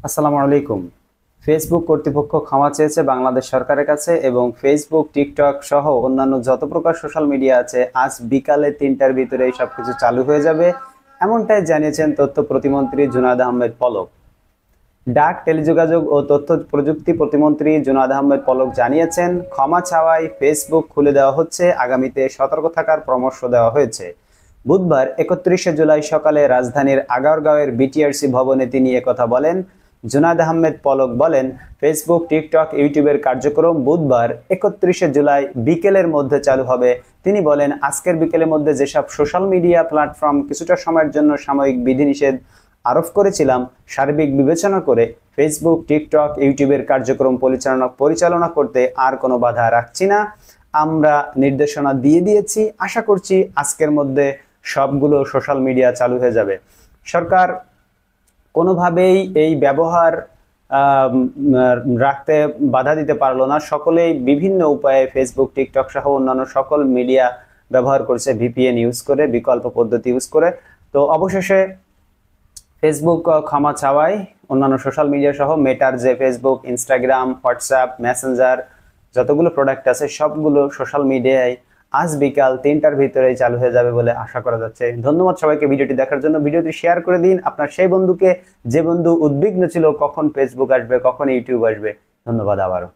আসসালামু আলাইকুম। ফেসবুক কর্তৃপক্ষ ক্ষমা চেয়েছে বাংলাদেশ সরকারের কাছে এবং ফেসবুক, টিকটক সহ অন্যান্য যত প্রকার সোশ্যাল মিডিয়া আছে আজ বিকালে ৩টার ভিতরেই সবকিছু চালু হয়ে যাবে, এমনটাই জানিয়েছেন তথ্য প্রতিমন্ত্রী জুনায়েদ আহমেদ পলক। ডাক, টেলিযোগাযোগ ও তথ্য প্রযুক্তি প্রতিমন্ত্রী জুনায়েদ আহমেদ পলক জানিয়েছেন, ক্ষমা চাওয়ায় ফেসবুক খুলে দেওয়া হচ্ছে, আগামীতে সতর্ক থাকার পরামর্শ দেওয়া হয়েছে। বুধবার ৩১শে জুলাই সকালে রাজধানীর আগারগাঁওয়ের বিটিআরসি ভবনে তিনি একথা বলেন। জুনায়েদ আহমেদ পলক বলেন, ফেসবুক, টিকটক, ইউটিউবের কার্যক্রম বুধবার ৩১শে জুলাই বিকেলের মধ্যে চালু হবে। তিনি বলেন, আজকের বিকেলের মধ্যে যেসব সোশ্যাল মিডিয়া প্ল্যাটফর্ম কিছুটা সময়ের জন্য সাময়িক বিধিনিষেধ আরোপ করেছিলাম, সার্বিক বিবেচনা করে ফেসবুক, টিকটক, ইউটিউবের কার্যক্রম পরিচালনা করতে আর কোনো বাধা রাখছি না। আমরা নির্দেশনা দিয়ে দিয়েছি, আশা করছি আজকের মধ্যে সবগুলো সোশ্যাল মিডিয়া চালু হয়ে যাবে। সরকার কোনোভাবেই এই ব্যবহার রাখতে বাধা দিতে পারলো না। সকলেই বিভিন্ন উপায়ে ফেসবুক, টিকটক সহ অন্যান্য সকল মিডিয়া ব্যবহার করছে, ভিপিএন ইউজ করে, বিকল্প পদ্ধতি ইউজ করে। তো অবশেষে ফেসবুক ক্ষমা চাওয়ায় অন্যান্য সোশ্যাল মিডিয়া সহ মেটার যে ফেসবুক, ইনস্টাগ্রাম, হোয়াটসঅ্যাপ, মেসেঞ্জার যতগুলো প্রোডাক্ট আছে সবগুলো সোশ্যাল মিডিয়ায় আজ বিকাল ৩টার ভিতরেই চালু হয়ে যাবে বলে আশা করা যাচ্ছে। ধন্যবাদ সবাইকে ভিডিওটি দেখার জন্য। ভিডিওটি শেয়ার করে দিন আপনার সেই বন্ধুকে যে বন্ধু উদ্বিগ্ন ছিল কখন ফেসবুক আসবে, কখন ইউটিউব আসবে। ধন্যবাদ আবারও।